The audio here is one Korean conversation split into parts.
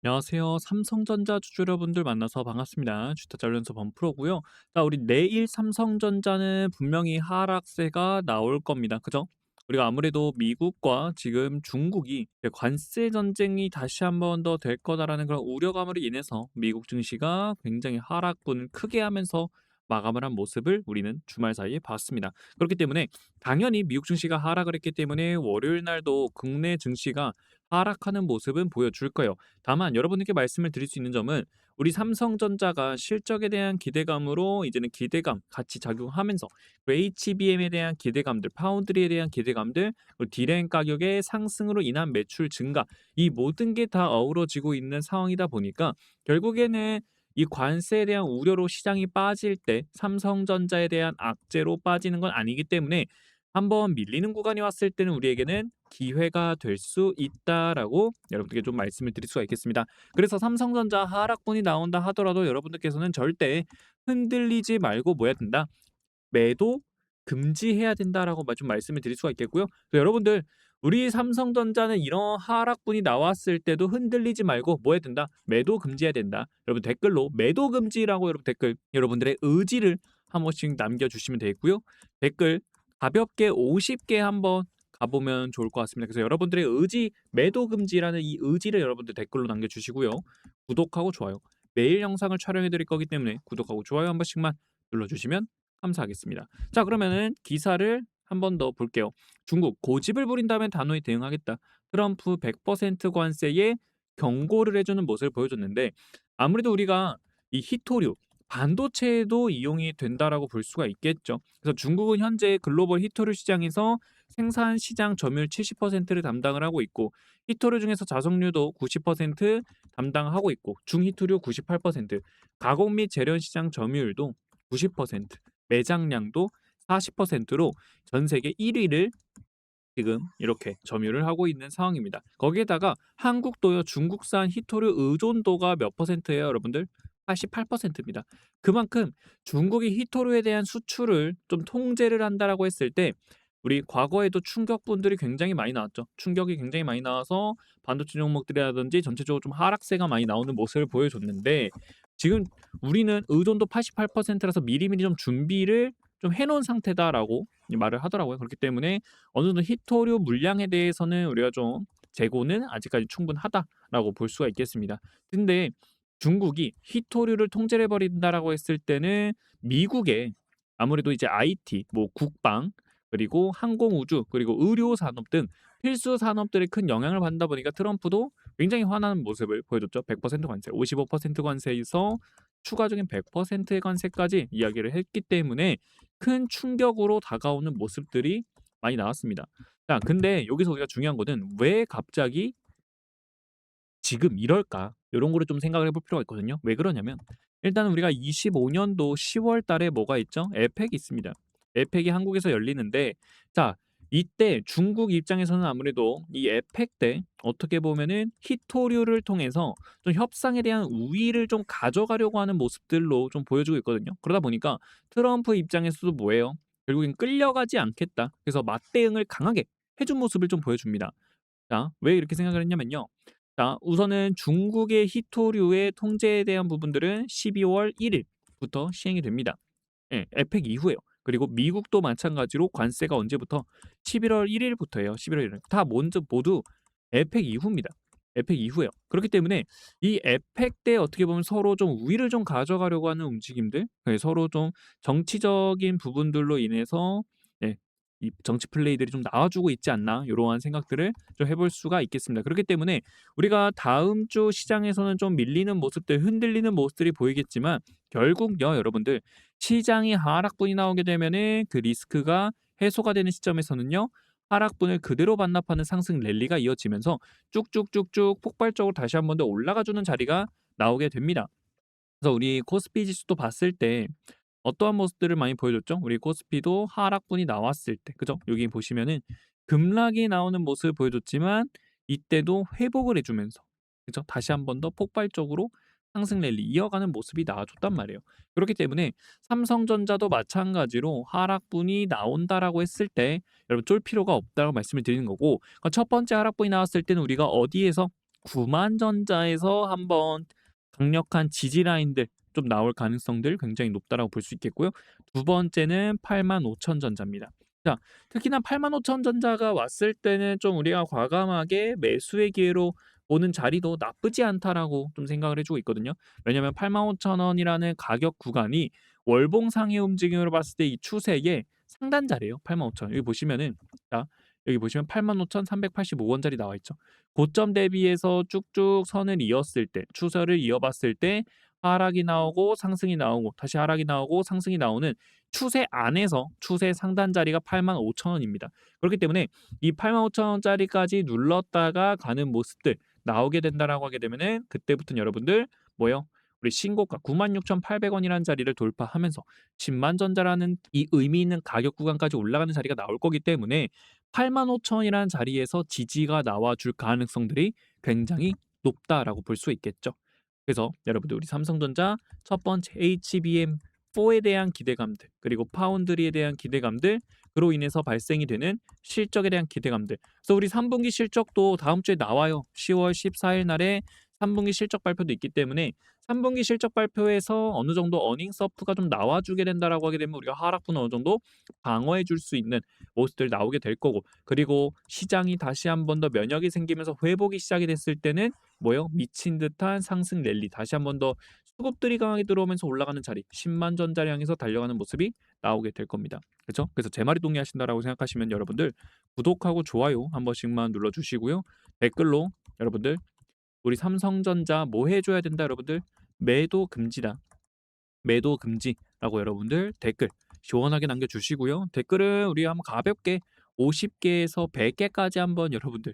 안녕하세요. 삼성전자 주주 여러분들 만나서 반갑습니다. 주택자 연수 범프로고요. 자, 우리 내일 삼성전자는 분명히 하락세가 나올 겁니다. 그죠? 우리가 아무래도 미국과 지금 중국이 이제 관세 전쟁이 다시 한번 더 될 거다라는 그런 우려감으로 인해서 미국 증시가 굉장히 하락분을 크게 하면서 마감을 한 모습을 우리는 주말 사이에 봤습니다. 그렇기 때문에 당연히 미국 증시가 하락을 했기 때문에 월요일 날도 국내 증시가 하락하는 모습은 보여줄 거예요. 다만 여러분들께 말씀을 드릴 수 있는 점은 우리 삼성전자가 실적에 대한 기대감으로 이제는 기대감 같이 작용하면서 그 HBM에 대한 기대감들, 파운드리에 대한 기대감들, 그리고 디램 가격의 상승으로 인한 매출 증가 이 모든 게 다 어우러지고 있는 상황이다 보니까 결국에는 이 관세에 대한 우려로 시장이 빠질 때 삼성전자에 대한 악재로 빠지는 건 아니기 때문에 한번 밀리는 구간이 왔을 때는 우리에게는 기회가 될 수 있다라고 여러분들께 좀 말씀을 드릴 수가 있겠습니다. 그래서 삼성전자 하락분이 나온다 하더라도 여러분들께서는 절대 흔들리지 말고 뭐 해야 된다? 매도 금지해야 된다라고 좀 말씀을 드릴 수가 있겠고요. 그래서 여러분들 우리 삼성전자는 이런 하락분이 나왔을 때도 흔들리지 말고 뭐 해야 된다? 매도 금지해야 된다. 여러분 댓글로 매도 금지라고 여러분 댓글 여러분들의 의지를 한 번씩 남겨주시면 되겠고요. 댓글 가볍게 50개 한번 가보면 좋을 것 같습니다. 그래서 여러분들의 의지 매도 금지라는 이 의지를 여러분들 댓글로 남겨주시고요. 구독하고 좋아요. 매일 영상을 촬영해 드릴 거기 때문에 구독하고 좋아요 한 번씩만 눌러주시면 감사하겠습니다. 자, 그러면은 기사를 한 번 더 볼게요. 중국 고집을 부린다면 단호히 대응하겠다. 트럼프 100% 관세에 경고를 해주는 모습을 보여줬는데 아무래도 우리가 이 히토류 반도체에도 이용이 된다라고 볼 수가 있겠죠. 그래서 중국은 현재 글로벌 히토류 시장에서 생산 시장 점유율 70%를 담당을 하고 있고 히토류 중에서 자석류도 90% 담당하고 있고 중히토류 98%, 가공 및 재련 시장 점유율도 90%, 매장량도 40%로 전 세계 1위를 지금 이렇게 점유를 하고 있는 상황입니다. 거기에다가 한국도요, 중국산 히토류 의존도가 몇 퍼센트예요, 여러분들? 88%입니다. 그만큼 중국이 히토류에 대한 수출을 좀 통제를 한다라고 했을 때 우리 과거에도 충격분들이 굉장히 많이 나왔죠. 충격이 굉장히 많이 나와서 반도체 종목들이라든지 전체적으로 좀 하락세가 많이 나오는 모습을 보여줬는데 지금 우리는 의존도 88%라서 미리미리 좀 준비를 좀 해놓은 상태다라고 말을 하더라고요. 그렇기 때문에 어느 정도 히토류 물량에 대해서는 우리가 좀 재고는 아직까지 충분하다라고 볼 수가 있겠습니다. 근데 중국이 히토류를 통제를 해 버린다라고 했을 때는 미국의 아무래도 이제 IT, 뭐 국방, 그리고 항공우주, 그리고 의료 산업 등 필수 산업들이 큰 영향을 받다 보니까 트럼프도 굉장히 화나는 모습을 보여줬죠. 100% 관세, 55% 관세에서 추가적인 100%의 관세까지 이야기를 했기 때문에 큰 충격으로 다가오는 모습들이 많이 나왔습니다. 자, 근데 여기서 우리가 중요한 거는 '왜 갑자기 지금 이럴까?' 요런 거를 좀 생각을 해볼 필요가 있거든요. 왜 그러냐면 일단은 우리가 25 년도 10월 달에 뭐가 있죠? 에펙이 있습니다. 에펙이 한국에서 열리는데 자, 이때 중국 입장에서는 아무래도 이 에펙 때 어떻게 보면은 히토류를 통해서 좀 협상에 대한 우위를 좀 가져가려고 하는 모습들로 좀 보여주고 있거든요. 그러다 보니까 트럼프 입장에서도 뭐예요? 결국엔 '끌려가지 않겠다.' 그래서 맞대응을 강하게 해준 모습을 좀 보여줍니다. 자, 왜 이렇게 생각을 했냐면요. 자, 우선은 중국의 히토류의 통제에 대한 부분들은 12월 1 일부터 시행이 됩니다. 예, 에펙 이후에요. 그리고 미국도 마찬가지로 관세가 언제부터 11월 1 일부터예요. 11월 1 일. 다 먼저 모두 에펙 이후입니다. 에펙 이후에요. 그렇기 때문에 이 에펙 때 어떻게 보면 서로 좀 우위를 좀 가져가려고 하는 움직임들, 예, 서로 좀 정치적인 부분들로 인해서 예, 이 정치 플레이들이 좀 나와주고 있지 않나 요러한 생각들을 좀 해볼 수가 있겠습니다. 그렇기 때문에 우리가 다음 주 시장에서는 좀 밀리는 모습들, 흔들리는 모습들이 보이겠지만 결국요, 여러분들 시장이 하락분이 나오게 되면은 그 리스크가 해소가 되는 시점에서는요. 하락분을 그대로 반납하는 상승 랠리가 이어지면서 쭉쭉쭉쭉 폭발적으로 다시 한 번 더 올라가 주는 자리가 나오게 됩니다. 그래서 우리 코스피 지수도 봤을 때 어떠한 모습들을 많이 보여줬죠? 우리 코스피도 하락분이 나왔을 때, 그죠? 여기 보시면은 급락이 나오는 모습을 보여줬지만 이때도 회복을 해주면서, 그죠? 다시 한 번 더 폭발적으로 상승 랠리 이어가는 모습이 나와줬단 말이에요. 그렇기 때문에 삼성전자도 마찬가지로 하락분이 나온다라고 했을 때 여러분 쫄 필요가 없다고 말씀을 드리는 거고, 그러니까 첫 번째 하락분이 나왔을 때는 우리가 어디에서 구만전자에서 한번 강력한 지지 라인들 좀 나올 가능성들 굉장히 높다라고 볼 수 있겠고요. 두 번째는 85,000 전자입니다. 자, 특히나 85,000 전자가 왔을 때는 좀 우리가 과감하게 매수의 기회로 보는 자리도 나쁘지 않다라고 좀 생각을 해 주고 있거든요. 왜냐면 85,000원이라는 가격 구간이 월봉 상의 움직임으로 봤을 때 이 추세의 상단자리예요. 85,000원. 여기 보시면은 자, 여기 보시면 85,385원짜리 나와 있죠. 고점 대비해서 쭉쭉 선을 이었을 때, 추세를 이어봤을 때 하락이 나오고 상승이 나오고 다시 하락이 나오고 상승이 나오는 추세 안에서 추세 상단 자리가 85,000원입니다. 그렇기 때문에 이 85,000원짜리까지 눌렀다가 가는 모습들 나오게 된다라고 하게 되면은 그때부터는 여러분들 뭐요? 우리 신고가 96,800원이라는 자리를 돌파하면서 10만 전자라는 이 의미 있는 가격 구간까지 올라가는 자리가 나올 거기 때문에 85,000원이라는 자리에서 지지가 나와줄 가능성들이 굉장히 높다라고 볼 수 있겠죠. 그래서 여러분들 우리 삼성전자 첫 번째 HBM4에 대한 기대감들 그리고 파운드리에 대한 기대감들 그로 인해서 발생이 되는 실적에 대한 기대감들. 그래서 우리 3분기 실적도 다음 주에 나와요. 10월 14일 날에 3분기 실적 발표도 있기 때문에 3분기 실적 발표에서 어느 정도 어닝 서프가 좀 나와주게 된다라고 하게 되면 우리가 하락분을 어느 정도 방어해 줄 수 있는 모습들 나오게 될 거고 그리고 시장이 다시 한 번 더 면역이 생기면서 회복이 시작이 됐을 때는 뭐요? 미친 듯한 상승 랠리 다시 한 번 더 수급들이 강하게 들어오면서 올라가는 자리 10만 전자를 향해서 달려가는 모습이 나오게 될 겁니다. 그렇죠? 그래서 제 말이 동의하신다라고 생각하시면 여러분들 구독하고 좋아요 한 번씩만 눌러주시고요. 댓글로 여러분들 우리 삼성전자 뭐 해줘야 된다 여러분들 매도 금지다. 매도 금지라고 여러분들 댓글 시원하게 남겨주시고요. 댓글은 우리 한번 가볍게 50개에서 100개까지 한번 여러분들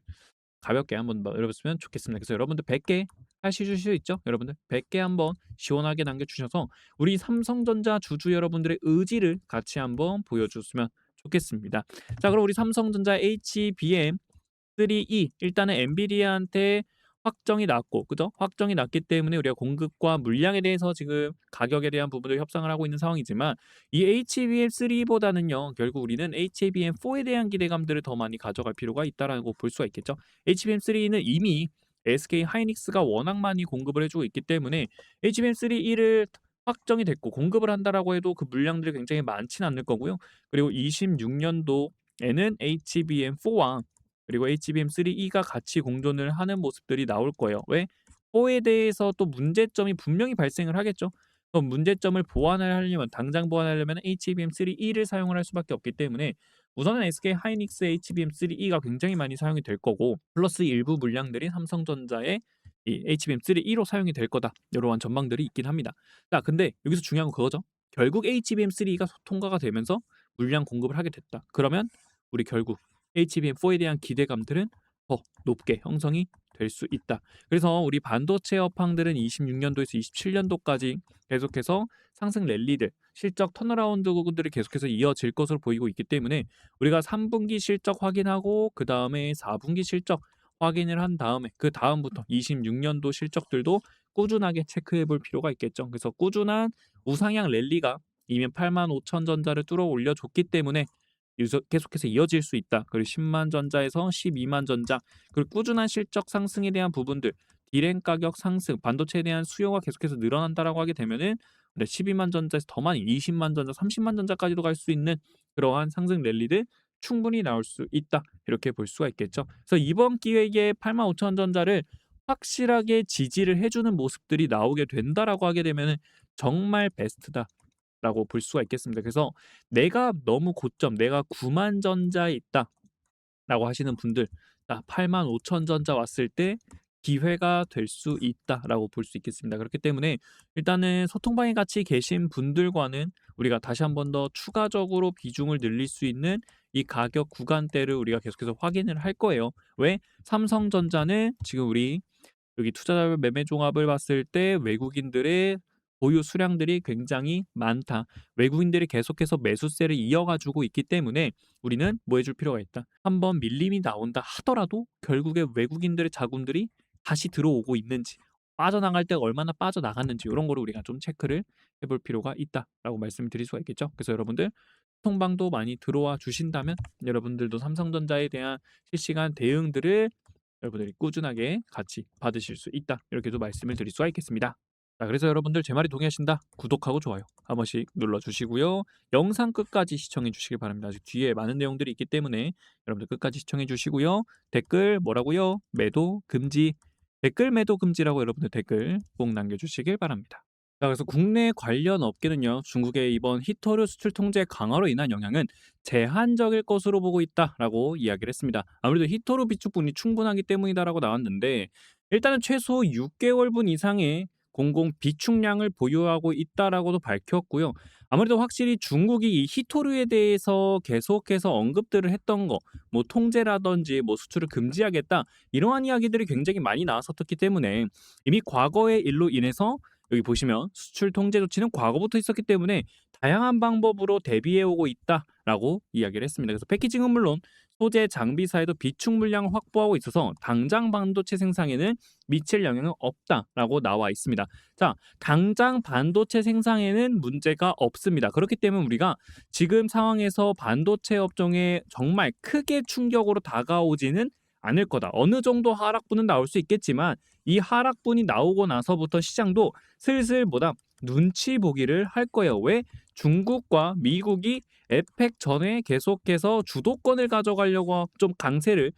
가볍게 한번 열어봤으면 좋겠습니다. 그래서 여러분들 100개 하실 수 있죠? 여러분들 100개 한번 시원하게 남겨주셔서 우리 삼성전자 주주 여러분들의 의지를 같이 한번 보여줬으면 좋겠습니다. 자, 그럼 우리 삼성전자 HBM3E 일단은 엔비디아한테 확정이 났고, 그죠? 확정이 났기 때문에 우리가 공급과 물량에 대해서 지금 가격에 대한 부분을 협상을 하고 있는 상황이지만 이 HBM3보다는요, 결국 우리는 HBM4에 대한 기대감들을 더 많이 가져갈 필요가 있다라고 볼 수가 있겠죠. HBM3는 이미 SK 하이닉스가 워낙 많이 공급을 해주고 있기 때문에 HBM3E를 확정이 됐고 공급을 한다라고 해도 그 물량들이 굉장히 많지는 않을 거고요. 그리고 26년도에는 HBM4와 그리고 HBM3E가 같이 공존을 하는 모습들이 나올 거예요. 왜? 4에 대해서 또 문제점이 분명히 발생을 하겠죠. 그럼 문제점을 보완을 하려면 당장 보완하려면 HBM3E를 사용을 할 수밖에 없기 때문에 우선은 SK 하이닉스 HBM3E가 굉장히 많이 사용이 될 거고 플러스 일부 물량들이 삼성전자의 이 HBM3E로 사용이 될 거다. 이러한 전망들이 있긴 합니다. 자, 근데 여기서 중요한 건 그거죠. 결국 HBM3E가 통과가 되면서 물량 공급을 하게 됐다. 그러면 우리 결국 HBM4에 대한 기대감들은 더 높게 형성이 될 수 있다. 그래서 우리 반도체 업황들은 26년도에서 27년도까지 계속해서 상승 랠리들, 실적 턴어라운드들이 계속해서 이어질 것으로 보이고 있기 때문에 우리가 3분기 실적 확인하고 그 다음에 4분기 실적 확인을 한 다음에 그 다음부터 26년도 실적들도 꾸준하게 체크해 볼 필요가 있겠죠. 그래서 꾸준한 우상향 랠리가 이미 85,000 전자를 뚫어 올려줬기 때문에 계속해서 이어질 수 있다. 그리고 10만 전자에서 12만 전자 그리고 꾸준한 실적 상승에 대한 부분들 디램 가격 상승, 반도체에 대한 수요가 계속해서 늘어난다라고 하게 되면은 12만 전자에서 더 많이 20만 전자, 30만 전자까지도 갈 수 있는 그러한 상승 랠리들 충분히 나올 수 있다. 이렇게 볼 수가 있겠죠. 그래서 이번 기회에 85,000 전자를 확실하게 지지를 해주는 모습들이 나오게 된다라고 하게 되면은 정말 베스트다. 라고 볼 수가 있겠습니다. 그래서 내가 너무 고점, 내가 9만 전자에 있다라고 하시는 분들, 85,000 전자 왔을 때 기회가 될 수 있다라고 볼 수 있겠습니다. 그렇기 때문에 일단은 소통방에 같이 계신 분들과는 우리가 다시 한 번 더 추가적으로 비중을 늘릴 수 있는 이 가격 구간대를 우리가 계속해서 확인을 할 거예요. 왜? 삼성전자는 지금 우리 여기 투자자별 매매 종합을 봤을 때 외국인들의 보유 수량들이 굉장히 많다. 외국인들이 계속해서 매수세를 이어가지고 있기 때문에 우리는 뭐 해줄 필요가 있다. 한번 밀림이 나온다 하더라도 결국에 외국인들의 자금들이 다시 들어오고 있는지 빠져나갈 때 얼마나 빠져나갔는지 이런 거를 우리가 좀 체크를 해볼 필요가 있다라고 말씀을 드릴 수가 있겠죠. 그래서 여러분들 통방도 많이 들어와 주신다면 여러분들도 삼성전자에 대한 실시간 대응들을 여러분들이 꾸준하게 같이 받으실 수 있다. 이렇게도 말씀을 드릴 수가 있겠습니다. 자, 그래서 여러분들 제 말이 동의하신다. 구독하고 좋아요 한 번씩 눌러주시고요. 영상 끝까지 시청해 주시길 바랍니다. 아직 뒤에 많은 내용들이 있기 때문에 여러분들 끝까지 시청해 주시고요. 댓글 뭐라고요? 매도 금지. 댓글 매도 금지라고 여러분들 댓글 꼭 남겨주시길 바랍니다. 자, 그래서 국내 관련 업계는요, 중국의 이번 히토류 수출 통제 강화로 인한 영향은 제한적일 것으로 보고 있다라고 이야기를 했습니다. 아무래도 히토류 비축분이 충분하기 때문이다라고 나왔는데, 일단은 최소 6개월분 이상의 공공 비축량을 보유하고 있다라고도 밝혔고요. 아무래도 확실히 중국이 이 히토류에 대해서 계속해서 언급들을 했던 거, 뭐 통제라든지 뭐 수출을 금지하겠다 이러한 이야기들이 굉장히 많이 나왔었기 때문에 이미 과거의 일로 인해서 여기 보시면 수출 통제 조치는 과거부터 있었기 때문에 다양한 방법으로 대비해 오고 있다라고 이야기를 했습니다. 그래서 패키징은 물론 소재 장비사에도 비축 물량을 확보하고 있어서 당장 반도체 생산에는 미칠 영향은 없다라고 나와 있습니다. 자, 당장 반도체 생산에는 문제가 없습니다. 그렇기 때문에 우리가 지금 상황에서 반도체 업종에 정말 크게 충격으로 다가오지는 않을 거다. 어느 정도 하락분은 나올 수 있겠지만 이 하락분이 나오고 나서부터 시장도 슬슬 뭐다 눈치 보기를 할 거예요. 왜? 중국과 미국이 에펙 전에 계속해서 주도권을 가져가려고 좀 강세를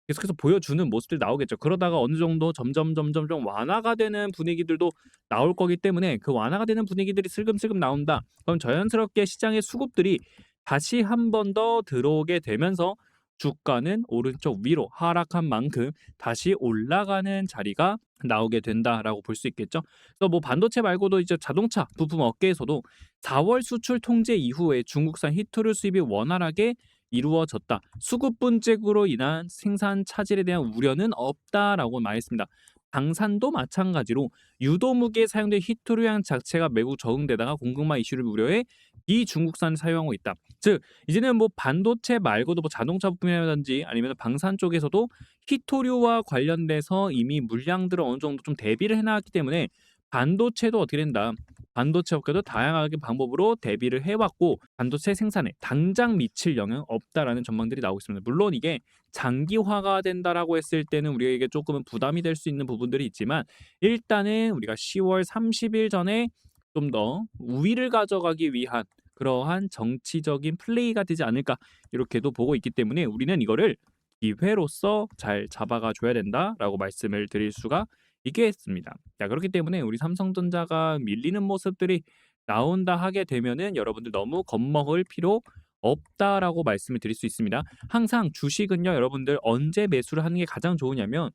계속해서 보여주는 모습들이 나오겠죠. 그러다가 어느 정도 점점 좀 완화가 되는 분위기들도 나올 거기 때문에 그 완화가 되는 분위기들이 슬금슬금 나온다. 그럼 자연스럽게 시장의 수급들이 다시 한 번 더 들어오게 되면서 주가는 오른쪽 위로 하락한 만큼 다시 올라가는 자리가 나오게 된다라고 볼 수 있겠죠. 그래서 뭐 반도체 말고도 이제 자동차 부품 업계에서도 4월 수출 통제 이후에 중국산 히토류 수입이 원활하게 이루어졌다. 수급 분쟁으로 인한 생산 차질에 대한 우려는 없다라고 말했습니다. 방산도 마찬가지로 유도무기에 사용된 히토류양 자체가 매우 적응되다가 공급망 이슈를 우려해 비중국산을 사용하고 있다. 즉 이제는 뭐 반도체 말고도 뭐 자동차 부품이라든지 아니면 방산 쪽에서도 히토류와 관련돼서 이미 물량들을 어느 정도 좀 대비를 해놨기 때문에 반도체도 어떻게 된다. 반도체 업계도 다양하게 방법으로 대비를 해왔고 반도체 생산에 당장 미칠 영향 없다라는 전망들이 나오고 있습니다. 물론 이게 장기화가 된다라고 했을 때는 우리에게 조금은 부담이 될 수 있는 부분들이 있지만 일단은 우리가 10월 30일 전에 좀 더 우위를 가져가기 위한 그러한 정치적인 플레이가 되지 않을까 이렇게도 보고 있기 때문에 우리는 이거를 기회로서 잘 잡아가 줘야 된다라고 말씀을 드릴 수가 있겠습니다. 자, 그렇기 때문에 우리 삼성전자가 밀리는 모습들이 나온다 하게 되면은 여러분들 너무 겁먹을 필요 없다라고 말씀을 드릴 수 있습니다. 항상 주식은요, 여러분들 언제 매수를 하는 게 가장 좋으냐면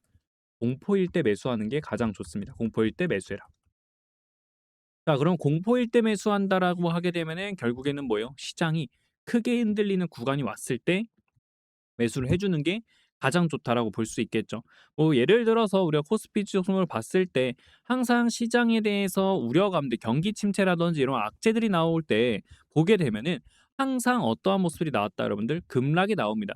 공포일 때 매수하는 게 가장 좋습니다. 공포일 때 매수해라. 자, 그럼 공포일 때 매수한다라고 하게 되면은 결국에는 뭐예요? 시장이 크게 흔들리는 구간이 왔을 때 매수를 해 주는 게 가장 좋다라고 볼 수 있겠죠. 뭐 예를 들어서 우리가 코스피 지수를 봤을 때 항상 시장에 대해서 우려감들, 경기 침체라든지 이런 악재들이 나올 때 보게 되면은 항상 어떠한 모습들이 나왔다 여러분들? 급락이 나옵니다.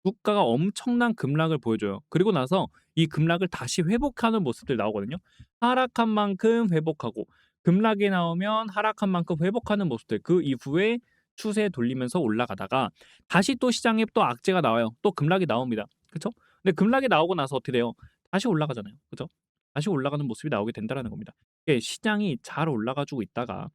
주가가 엄청난 급락을 보여줘요. 그리고 나서 이 급락을 다시 회복하는 모습들이 나오거든요. 하락한 만큼 회복하고 급락이 나오면 하락한 만큼 회복하는 모습들 그 이후에 추세 돌리면서 올라가다가 다시 또 시장에 또 악재가 나와요. 또 급락이 나옵니다. 그쵸? 근데 급락이 나오고 나서 어떻게 돼요? 다시 올라가잖아요. 그죠? 다시 올라가는 모습이 나오게 된다라는 겁니다. 이게 시장이 잘 올라가지고 있다가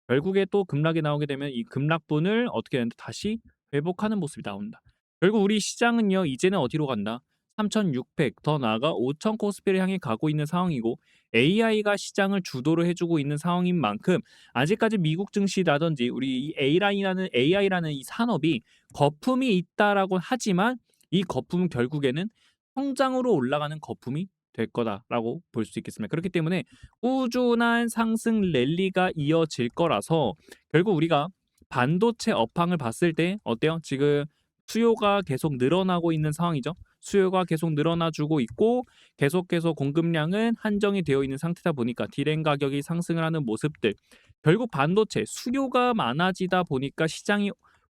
결국에 또 급락이 나오게 되면 이 급락분을 어떻게 하는데 다시 회복하는 모습이 나온다. 결국 우리 시장은요, 이제는 어디로 간다? 3,600, 더 나아가 5,000 코스피를 향해 가고 있는 상황이고 AI가 시장을 주도를 해주고 있는 상황인 만큼 아직까지 미국 증시라든지 우리 이 AI라는 이 산업이 거품이 있다라고 하지만 이 거품은 결국에는 성장으로 올라가는 거품이 될 거다라고 볼 수 있겠습니다. 그렇기 때문에 꾸준한 상승 랠리가 이어질 거라서 결국 우리가 반도체 업황을 봤을 때 어때요? 지금 수요가 계속 늘어나고 있는 상황이죠. 수요가 계속 늘어나 주고 있고 계속해서 공급량은 한정이 되어 있는 상태다 보니까 디램 가격이 상승을 하는 모습들. 결국 반도체 수요가 많아지다 보니까 시장이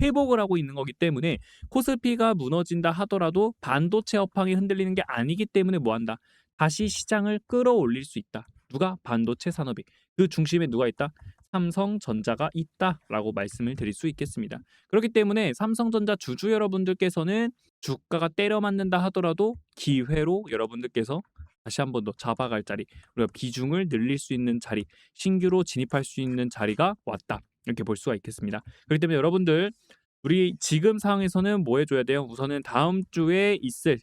회복을 하고 있는 거기 때문에 코스피가 무너진다 하더라도 반도체 업황이 흔들리는 게 아니기 때문에 뭐 한다? 다시 시장을 끌어올릴 수 있다. 누가? 반도체 산업이. 그 중심에 누가 있다? 삼성전자가 있다라고 말씀을 드릴 수 있겠습니다. 그렇기 때문에 삼성전자 주주 여러분들께서는 주가가 때려 맞는다 하더라도 기회로 여러분들께서 다시 한 번 더 잡아갈 자리, 우리가 비중을 늘릴 수 있는 자리, 신규로 진입할 수 있는 자리가 왔다. 이렇게 볼 수가 있겠습니다. 그렇기 때문에 여러분들 우리 지금 상황에서는 뭐 해줘야 돼요? 우선은 다음 주에 있을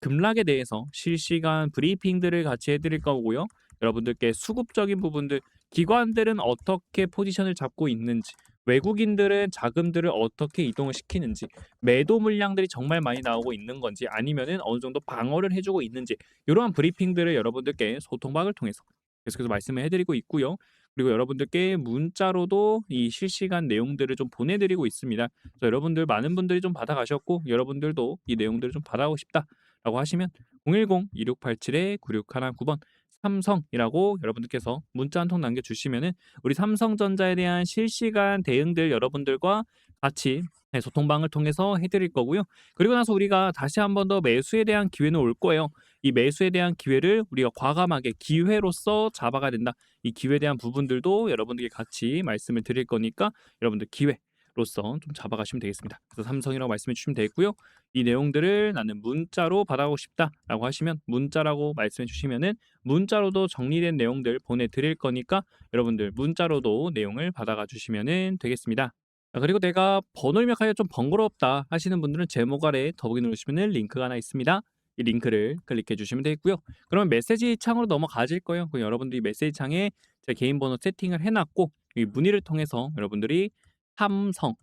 급락에 대해서 실시간 브리핑들을 같이 해드릴 거고요. 여러분들께 수급적인 부분들, 기관들은 어떻게 포지션을 잡고 있는지, 외국인들은 자금들을 어떻게 이동을 시키는지, 매도 물량들이 정말 많이 나오고 있는 건지, 아니면은 어느 정도 방어를 해주고 있는지, 이러한 브리핑들을 여러분들께 소통방을 통해서 계속해서 말씀을 해드리고 있고요. 그리고 여러분들께 문자로도 이 실시간 내용들을 좀 보내드리고 있습니다. 그래서 여러분들 많은 분들이 좀 받아가셨고, 여러분들도 이 내용들을 좀 받아가고 싶다 라고 하시면 010-2687-9619번 삼성이라고 여러분들께서 문자 한 통 남겨주시면은 우리 삼성전자에 대한 실시간 대응들 여러분들과 같이 소통방을 통해서 해드릴 거고요. 그리고 나서 우리가 다시 한 번 더 매수에 대한 기회는 올 거예요. 이 매수에 대한 기회를 우리가 과감하게 기회로서 잡아가야 된다. 이 기회에 대한 부분들도 여러분들께 같이 말씀을 드릴 거니까 여러분들 기회로서 좀 잡아가시면 되겠습니다. 그래서 삼성이라고 말씀해 주시면 되고요. 이 내용들을 나는 문자로 받아가고 싶다라고 하시면 문자라고 말씀해 주시면은 문자로도 정리된 내용들 보내드릴 거니까 여러분들 문자로도 내용을 받아가 주시면은 되겠습니다. 그리고 내가 번호 입력하기가 좀 번거롭다 하시는 분들은 제목 아래 더보기 누르시면 링크가 하나 있습니다. 이 링크를 클릭해 주시면 되겠고요. 그러면 메시지 창으로 넘어가실 거예요. 그럼 여러분들이 메시지 창에 제 개인 번호 세팅을 해놨고 이 문의를 통해서 여러분들이 삼성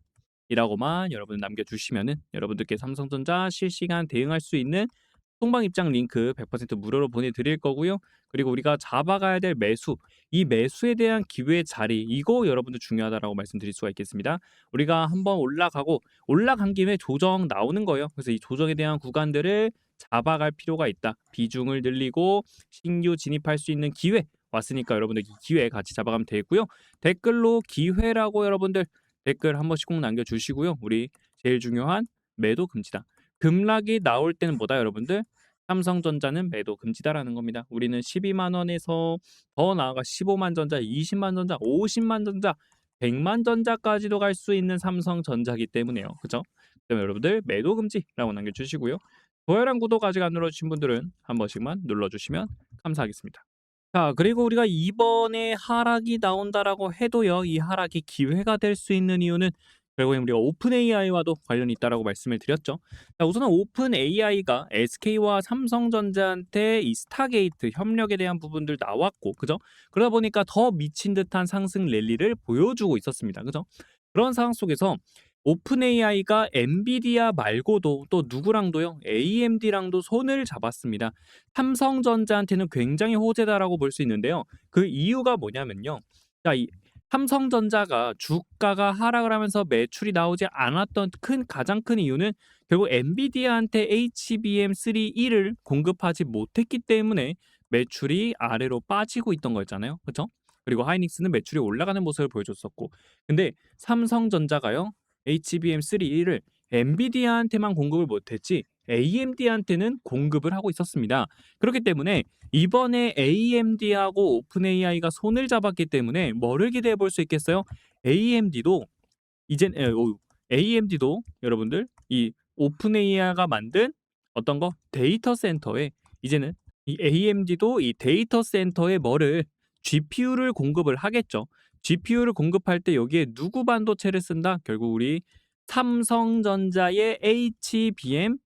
이라고만 여러분 남겨주시면은 여러분들께 삼성전자 실시간 대응할 수 있는 통방 입장 링크 100% 무료로 보내드릴 거고요. 그리고 우리가 잡아가야 될 매수, 이 매수에 대한 기회 자리, 이거 여러분들 중요하다라고 말씀드릴 수가 있겠습니다. 우리가 한번 올라가고 올라간 김에 조정 나오는 거예요. 그래서 이 조정에 대한 구간들을 잡아갈 필요가 있다. 비중을 늘리고 신규 진입할 수 있는 기회 왔으니까 여러분들 이 기회 같이 잡아가면 되고요. 댓글로 기회라고 여러분들 댓글 한 번씩 꼭 남겨주시고요. 우리 제일 중요한 매도 금지다. 급락이 나올 때는 뭐다 여러분들? 삼성전자는 매도 금지다라는 겁니다. 우리는 12만 원에서 더 나아가 15만 전자, 20만 전자, 50만 전자, 100만 전자까지도 갈 수 있는 삼성전자기 때문에요. 그죠? 그럼 여러분들 매도 금지라고 남겨주시고요. 좋아요랑 구독 아직 안 눌러주신 분들은 한 번씩만 눌러주시면 감사하겠습니다. 자, 그리고 우리가 이번에 하락이 나온다라고 해도요. 이 하락이 기회가 될 수 있는 이유는 결국엔 우리가 오픈 AI와도 관련이 있다라고 말씀을 드렸죠. 자, 우선은 오픈 AI가 SK와 삼성전자한테 이 스타게이트 협력에 대한 부분들 나왔고, 그죠? 그러다 보니까 더 미친 듯한 상승 랠리를 보여주고 있었습니다. 그죠? 그런 상황 속에서 오픈 AI가 엔비디아 말고도 또 누구랑도요, AMD랑도 손을 잡았습니다. 삼성전자한테는 굉장히 호재다라고 볼 수 있는데요. 그 이유가 뭐냐면요. 자, 이 삼성전자가 주가가 하락을 하면서 매출이 나오지 않았던 가장 큰 이유는 결국 엔비디아한테 HBM3E를 공급하지 못했기 때문에 매출이 아래로 빠지고 있던 거였잖아요. 그렇죠? 그리고 하이닉스는 매출이 올라가는 모습을 보여줬었고, 근데 삼성전자가요, HBM3E를 엔비디아한테만 공급을 못했지 AMD한테는 공급을 하고 있었습니다. 그렇기 때문에 이번에 AMD하고 오픈AI가 손을 잡았기 때문에 뭐를 기대해 볼 수 있겠어요? AMD도 이젠 AMD도 여러분들 이 오픈AI가 만든 어떤 거 데이터 센터에 이제는 이 AMD도 이 데이터 센터에 뭐를 GPU를 공급을 하겠죠. GPU를 공급할 때 여기에 누구 반도체를 쓴다? 결국 우리 삼성전자의 HBM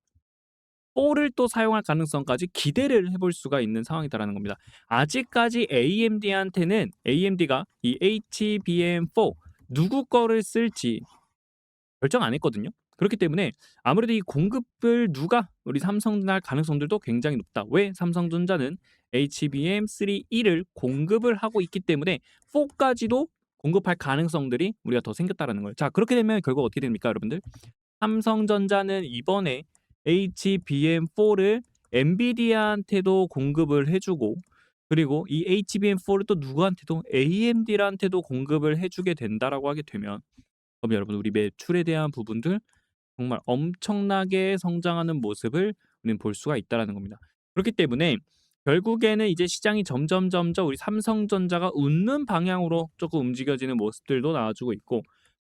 4를 또 사용할 가능성까지 기대를 해볼 수가 있는 상황이다라는 겁니다. 아직까지 AMD가 이 HBM4 누구 거를 쓸지 결정 안 했거든요. 그렇기 때문에 아무래도 이 공급을 누가 우리 삼성전자 할 가능성들도 굉장히 높다. 왜? 삼성전자는 HBM3E를 공급을 하고 있기 때문에 4까지도 공급할 가능성들이 우리가 더 생겼다라는 거예요. 자, 그렇게 되면 결국 어떻게 됩니까, 여러분들? 삼성전자는 이번에 HBM4를 엔비디아한테도 공급을 해주고, 그리고 이 HBM4를 또 누구한테도 AMD한테도 공급을 해주게 된다라고 하게 되면, 그럼 여러분 우리 매출에 대한 부분들 정말 엄청나게 성장하는 모습을 우리는 볼 수가 있다라는 겁니다. 그렇기 때문에 결국에는 이제 시장이 점점 우리 삼성전자가 웃는 방향으로 조금 움직여지는 모습들도 나와주고 있고,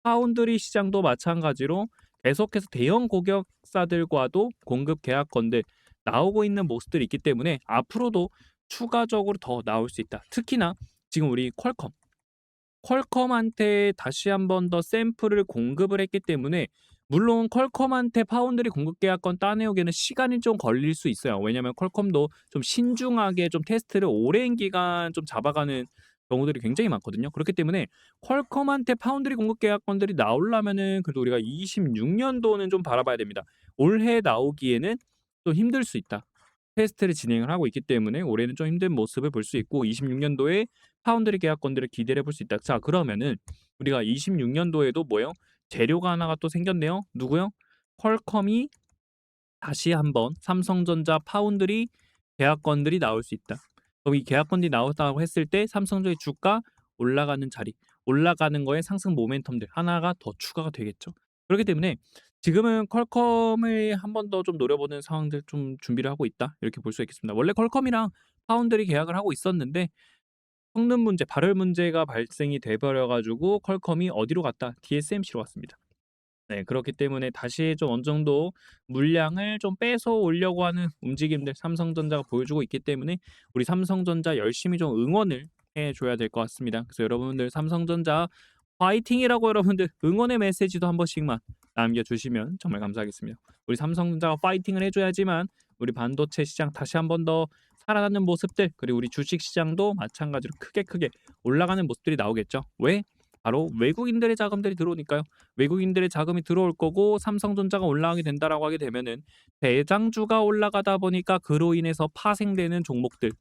파운드리 시장도 마찬가지로 계속해서 대형 고객사들과도 공급 계약건들 나오고 있는 모습들이 있기 때문에 앞으로도 추가적으로 더 나올 수 있다. 특히나 지금 우리 퀄컴한테 다시 한번 더 샘플을 공급을 했기 때문에, 물론 퀄컴한테 파운드리 공급 계약권 따내오기에는 시간이 좀 걸릴 수 있어요. 왜냐하면 퀄컴도 좀 신중하게 좀 테스트를 오랜 기간 좀 잡아가는 경우들이 굉장히 많거든요. 그렇기 때문에 퀄컴한테 파운드리 공급 계약권들이 나오려면은 그래도 우리가 26년도는 좀 바라봐야 됩니다. 올해 나오기에는 좀 힘들 수 있다. 테스트를 진행을 하고 있기 때문에 올해는 좀 힘든 모습을 볼 수 있고, 26년도에 파운드리 계약건들을 기대를 해볼 수 있다. 자, 그러면은 우리가 26년도에도 뭐예요? 재료가 하나가 또 생겼네요. 누구요? 퀄컴이 다시 한번 삼성전자 파운드리 계약건들이 나올 수 있다. 그럼 이 계약건들이 나왔다고 했을 때 삼성전자의 주가 올라가는 자리, 올라가는 거에 상승 모멘텀들 하나가 더 추가가 되겠죠. 그렇기 때문에 지금은 퀄컴을 한 번 더 좀 노려보는 상황들 좀 준비를 하고 있다. 이렇게 볼 수 있겠습니다. 원래 퀄컴이랑 파운드리 계약을 하고 있었는데 성능 문제, 발열 문제가 발생이 돼 버려 가지고 퀄컴이 어디로 갔다? TSMC로 갔습니다. 네, 그렇기 때문에 다시 좀 어느 정도 물량을 좀 뺏어오려고 하는 움직임들 삼성전자가 보여주고 있기 때문에 우리 삼성전자 열심히 좀 응원을 해 줘야 될 것 같습니다. 그래서 여러분들 삼성전자 화이팅이라고 여러분들 응원의 메시지도 한 번씩만 남겨 주시면 정말 감사하겠습니다. 우리 삼성전자가 파이팅을 해 줘야지만 우리 반도체 시장 다시 한번 더 살아나는 모습들, 그리고 우리 주식 시장도 마찬가지로 크게 올라가는 모습들이 나오겠죠. 왜? 바로 외국인들의 자금들이 들어오니까요. 외국인들의 자금이 들어올 거고 삼성전자가 올라가게 된다라고 하게 되면은 대장주가 올라가다 보니까 그로 인해서 파생되는 종목들,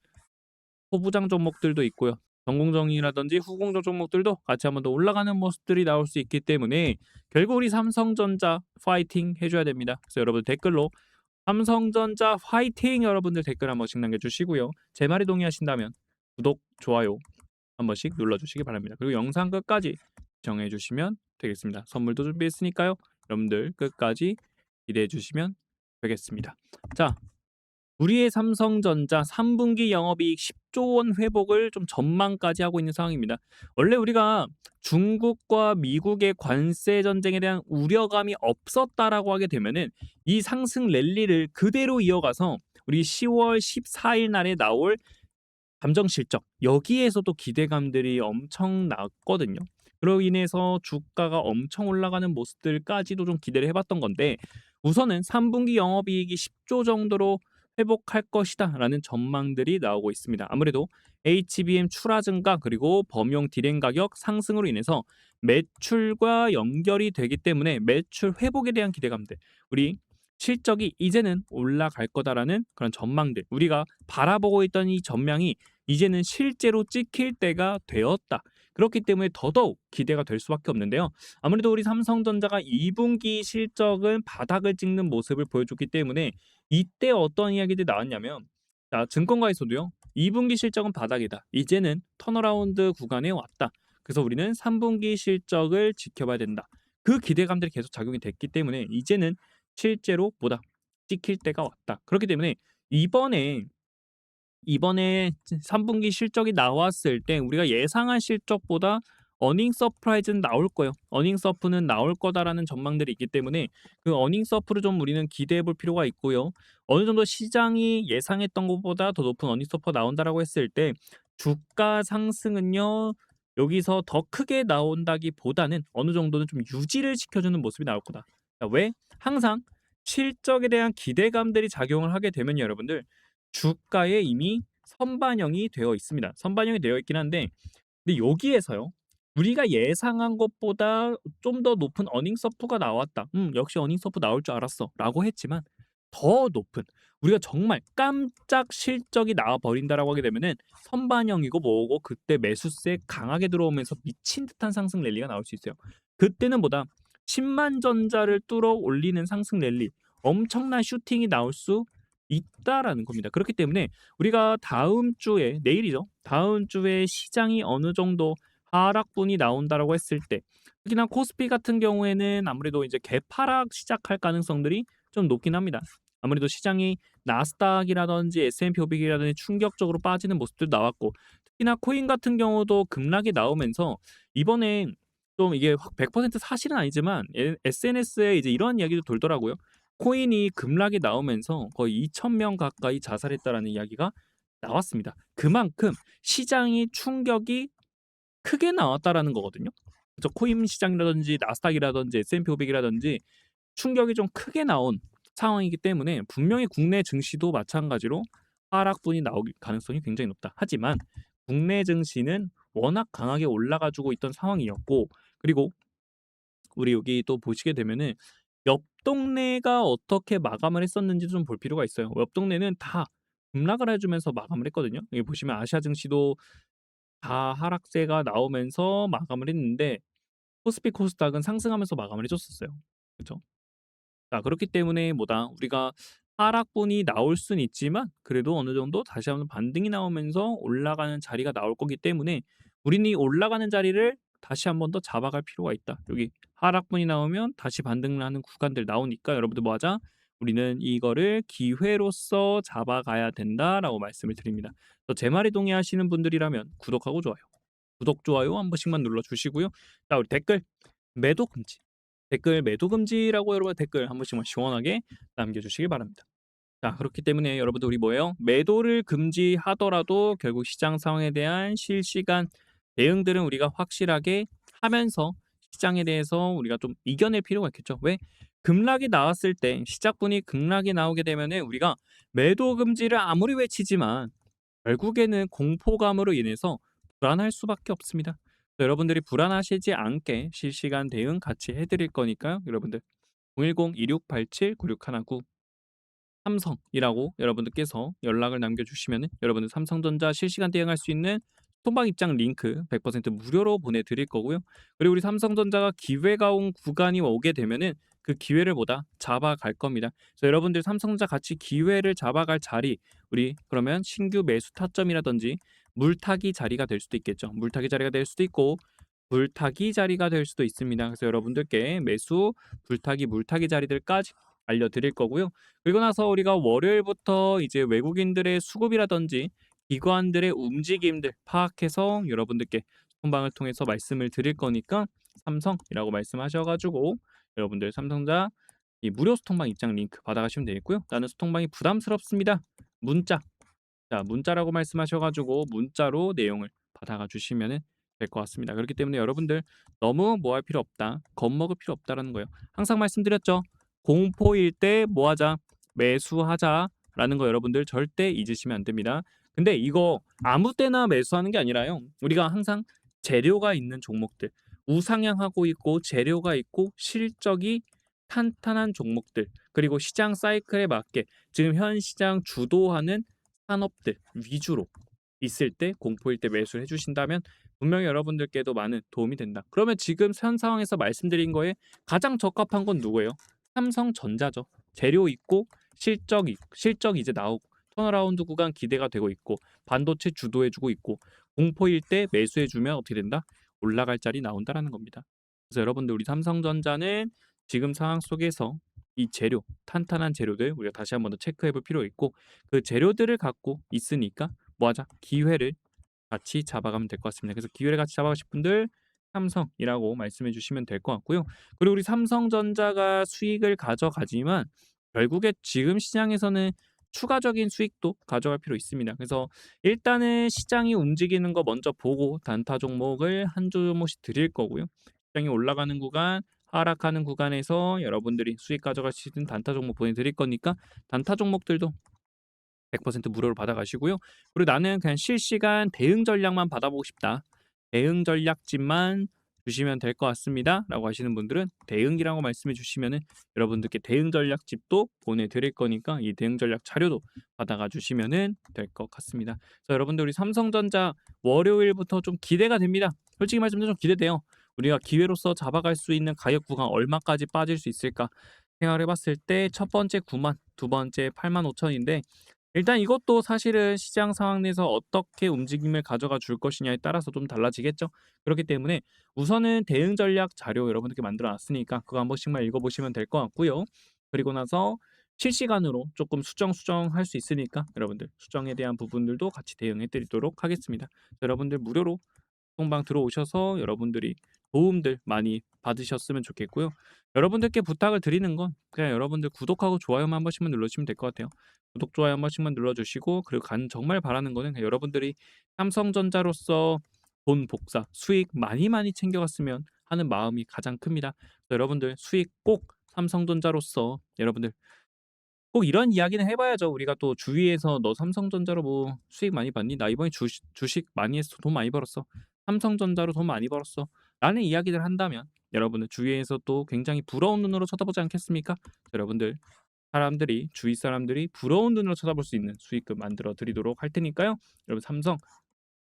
소부장 종목들도 있고요. 전공정이라든지 후공정 종목들도 같이 한번 더 올라가는 모습들이 나올 수 있기 때문에 결국 우리 삼성전자 파이팅 해줘야 됩니다. 그래서 여러분 댓글로 삼성전자 화이팅 여러분들 댓글 한 번씩 남겨주시고요. 제 말에 동의하신다면 구독, 좋아요 한 번씩 눌러주시기 바랍니다. 그리고 영상 끝까지 시청해주시면 되겠습니다. 선물도 준비했으니까요. 여러분들 끝까지 기대해 주시면 되겠습니다. 자, 우리의 삼성전자 3분기 영업이익 10조 원 회복을 좀 전망까지 하고 있는 상황입니다. 원래 우리가 중국과 미국의 관세 전쟁에 대한 우려감이 없었다라고 하게 되면은 이 상승 랠리를 그대로 이어가서 우리 10월 14일 날에 나올 감정 실적, 여기에서도 기대감들이 엄청 났거든요. 그로 인해서 주가가 엄청 올라가는 모습들까지도 좀 기대를 해봤던 건데, 우선은 3분기 영업이익이 10조 정도로 회복할 것이다라는 전망들이 나오고 있습니다. 아무래도 HBM 출하 증가 그리고 범용 디램 가격 상승으로 인해서 매출과 연결이 되기 때문에 매출 회복에 대한 기대감들, 우리 실적이 이제는 올라갈 거다라는 그런 전망들, 우리가 바라보고 있던 이 전망이 이제는 실제로 찍힐 때가 되었다. 그렇기 때문에 더더욱 기대가 될 수밖에 없는데요. 아무래도 우리 삼성전자가 2분기 실적은 바닥을 찍는 모습을 보여줬기 때문에 이때 어떤 이야기들이 나왔냐면, 자, 증권가에서도요. 2분기 실적은 바닥이다. 이제는 턴어라운드 구간에 왔다. 그래서 우리는 3분기 실적을 지켜봐야 된다. 그 기대감들이 계속 작용이 됐기 때문에 이제는 실제로 보다 찍힐 때가 왔다. 그렇기 때문에 이번에 3분기 실적이 나왔을 때 우리가 예상한 실적보다 어닝 서프라이즈는 나올 거예요. 어닝 서프는 나올 거다라는 전망들이 있기 때문에 그 어닝 서프를 좀 우리는 기대해 볼 필요가 있고요. 어느 정도 시장이 예상했던 것보다 더 높은 어닝 서프가 나온다라고 했을 때 주가 상승은요. 여기서 더 크게 나온다기보다는 어느 정도는 좀 유지를 시켜주는 모습이 나올 거다. 자, 왜? 항상 실적에 대한 기대감들이 작용을 하게 되면 여러분들 주가에 이미 선반영이 되어 있습니다. 선반영이 되어 있긴 한데, 근데 여기에서요. 우리가 예상한 것보다 좀 더 높은 어닝 서프가 나왔다. 역시 어닝 서프 나올 줄 알았어라고 했지만 더 높은, 우리가 정말 깜짝 실적이 나와 버린다라고 하게 되면은 선반영이고 뭐고 그때 매수세 강하게 들어오면서 미친 듯한 상승 랠리가 나올 수 있어요. 그때는 보다 10만 전자를 뚫어 올리는 상승 랠리, 엄청난 슈팅이 나올 수 있다라는 겁니다. 그렇기 때문에 우리가 다음 주에, 내일이죠. 다음 주에 시장이 어느 정도 하락분이 나온다라고 했을 때, 특히나 코스피 같은 경우에는 아무래도 이제 개파락 시작할 가능성들이 좀 높긴 합니다. 아무래도 시장이 나스닥이라든지 S&P 500이라든지 충격적으로 빠지는 모습도 나왔고, 특히나 코인 같은 경우도 급락이 나오면서 이번엔 좀 이게 확 100% 사실은 아니지만 SNS에 이제 이런 이야기도 돌더라고요. 코인이 급락이 나오면서 거의 2,000명 가까이 자살했다라는 이야기가 나왔습니다. 그만큼 시장이 충격이 크게 나왔다라는 거거든요. 그래서 코인 시장이라든지 나스닥이라든지 S&P 500이라든지 충격이 좀 크게 나온 상황이기 때문에 분명히 국내 증시도 마찬가지로 하락분이 나올 가능성이 굉장히 높다. 하지만 국내 증시는 워낙 강하게 올라가 주고 있던 상황이었고, 그리고 우리 여기 또 보시게 되면은 옆 동네가 어떻게 마감을 했었는지 좀 볼 필요가 있어요. 옆 동네는 다 급락을 해 주면서 마감을 했거든요. 여기 보시면 아시아 증시도 다 하락세가 나오면서 마감을 했는데 코스피 코스닥은 상승하면서 마감을 해 줬었어요. 그죠? 자, 그렇기 때문에 뭐다 우리가 하락분이 나올 수는 있지만 그래도 어느 정도 다시 한번 반등이 나오면서 올라가는 자리가 나올 거기 때문에 우리는 이 올라가는 자리를 다시 한번 더 잡아갈 필요가 있다. 여기 하락분이 나오면 다시 반등을 하는 구간들 나오니까 여러분들 뭐 하자? 우리는 이거를 기회로서 잡아가야 된다라고 말씀을 드립니다. 제 말에 동의하시는 분들이라면 구독하고 좋아요. 구독, 좋아요 한 번씩만 눌러 주시고요. 자, 우리 댓글 매도 금지. 댓글 매도 금지라고 여러분 댓글 한 번씩만 시원하게 남겨 주시길 바랍니다. 자, 그렇기 때문에 여러분들 우리 뭐예요? 매도를 금지하더라도 결국 시장 상황에 대한 실시간 대응들은 우리가 확실하게 하면서 시장에 대해서 우리가 좀 이겨낼 필요가 있겠죠. 왜? 급락이 나왔을 때 시작분이 급락이 나오게 되면은 우리가 매도 금지를 아무리 외치지만 결국에는 공포감으로 인해서 불안할 수밖에 없습니다. 여러분들이 불안하시지 않게 실시간 대응 같이 해드릴 거니까요. 여러분들 010-2687-9619 삼성이라고 여러분들께서 연락을 남겨주시면 여러분들 삼성전자 실시간 대응할 수 있는 톡방 입장 링크 100% 무료로 보내드릴 거고요. 그리고 우리 삼성전자가 기회가 온 구간이 오게 되면은 그 기회를 보다 잡아갈 겁니다. 그래서 여러분들 삼성전자 같이 기회를 잡아갈 자리, 우리 그러면 신규 매수 타점이라든지 물타기 자리가 될 수도 있겠죠. 물타기 자리가 될 수도 있고 불타기 자리가 될 수도 있습니다. 그래서 여러분들께 매수, 불타기, 물타기 자리들까지 알려드릴 거고요. 그리고 나서 우리가 월요일부터 이제 외국인들의 수급이라든지 기관들의 움직임들 파악해서 여러분들께 소통방을 통해서 말씀을 드릴 거니까 삼성이라고 말씀하셔가지고 여러분들 삼성자 이 무료 소통방 입장 링크 받아가시면 되겠고요. 나는 소통방이 부담스럽습니다. 문자. 자, 문자라고 말씀하셔가지고 문자로 내용을 받아가 주시면 될 것 같습니다. 그렇기 때문에 여러분들 너무 뭐 할 필요 없다. 겁먹을 필요 없다라는 거예요. 항상 말씀드렸죠. 공포일 때 뭐 하자? 매수하자라는 거 여러분들 절대 잊으시면 안 됩니다. 근데 이거 아무 때나 매수하는 게 아니라요. 우리가 항상 재료가 있는 종목들, 우상향하고 있고 재료가 있고 실적이 탄탄한 종목들, 그리고 시장 사이클에 맞게 지금 현 시장 주도하는 산업들 위주로 있을 때 공포일 때 매수를 해 주신다면 분명히 여러분들께도 많은 도움이 된다. 그러면 지금 현 상황에서 말씀드린 거에 가장 적합한 건 누구예요? 삼성전자죠. 재료 있고 실적 이제 나오고 턴어라운드 구간 기대가 되고 있고 반도체 주도해 주고 있고 공포일 때 매수해 주면 어떻게 된다? 올라갈 자리 나온다라는 겁니다. 그래서 여러분들 우리 삼성전자는 지금 상황 속에서 이 재료, 탄탄한 재료들 우리가 다시 한 번 더 체크해 볼 필요가 있고 그 재료들을 갖고 있으니까 뭐 하자? 기회를 같이 잡아가면 될 것 같습니다. 그래서 기회를 같이 잡아가실 분들 삼성이라고 말씀해 주시면 될 것 같고요. 그리고 우리 삼성전자가 수익을 가져가지만 결국에 지금 시장에서는 추가적인 수익도 가져갈 필요 있습니다. 그래서 일단은 시장이 움직이는 거 먼저 보고 단타 종목을 한 종목씩 드릴 거고요. 시장이 올라가는 구간, 하락하는 구간에서 여러분들이 수익 가져갈 수 있는 단타 종목 보내드릴 거니까 단타 종목들도 100% 무료로 받아가시고요. 그리고 나는 그냥 실시간 대응 전략만 받아보고 싶다. 대응 전략집만 주시면 될 것 같습니다. 라고 하시는 분들은 대응이라고 말씀해 주시면은 여러분들께 대응 전략집도 보내드릴 거니까 이 대응 전략 자료도 받아가 주시면은 될 것 같습니다. 그래서 여러분들 우리 삼성전자 월요일부터 좀 기대가 됩니다. 솔직히 말씀드리면 좀 기대돼요. 우리가 기회로서 잡아갈 수 있는 가격 구간 얼마까지 빠질 수 있을까 생각을 해봤을 때 첫 번째 9만, 두 번째 8만 5천인데 일단 이것도 사실은 시장 상황 내에서 어떻게 움직임을 가져가 줄 것이냐에 따라서 좀 달라지겠죠. 그렇기 때문에 우선은 대응 전략 자료 여러분들께 만들어 놨으니까 그거 한 번씩만 읽어보시면 될 것 같고요. 그리고 나서 실시간으로 조금 수정할 수 있으니까 여러분들 수정에 대한 부분들도 같이 대응해 드리도록 하겠습니다. 여러분들 무료로 통방 들어오셔서 여러분들이 도움들 많이 받으셨으면 좋겠고요. 여러분들께 부탁을 드리는 건 그냥 여러분들 구독하고 좋아요만 한 번씩만 눌러주시면 될 것 같아요. 구독, 좋아요 한 번씩만 눌러주시고, 그리고 정말 바라는 거는 그냥 여러분들이 삼성전자로서 돈 복사, 수익 많이 챙겨갔으면 하는 마음이 가장 큽니다. 그래서 여러분들 수익 꼭 삼성전자로서 여러분들 꼭 이런 이야기는 해 봐야죠. 우리가 또 주위에서 "너 삼성전자로 뭐 수익 많이 받니? 나 이번에 주식 많이 해서 돈 많이 벌었어. 삼성전자로 돈 많이 벌었어." 라는 이야기를 한다면 여러분은 주위에서 또 굉장히 부러운 눈으로 쳐다보지 않겠습니까? 여러분들 주위 사람들이 부러운 눈으로 쳐다볼 수 있는 수익금 만들어 드리도록 할 테니까요. 여러분 삼성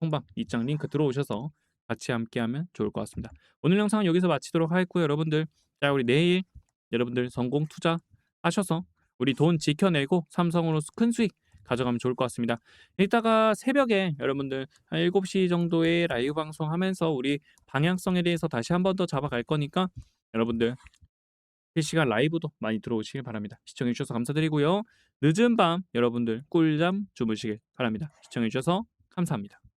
통방 입장 링크 들어오셔서 같이 함께하면 좋을 것 같습니다. 오늘 영상은 여기서 마치도록 하겠고요, 여러분들. 자, 우리 내일 여러분들 성공 투자하셔서 우리 돈 지켜내고 삼성으로 큰 수익 가져가면 좋을 것 같습니다. 이따가 새벽에 여러분들 한 7시 정도에 라이브 방송하면서 우리 방향성에 대해서 다시 한 번 더 잡아갈 거니까 여러분들 실시간 라이브도 많이 들어오시길 바랍니다. 시청해 주셔서 감사드리고요. 늦은 밤 여러분들 꿀잠 주무시길 바랍니다. 시청해 주셔서 감사합니다.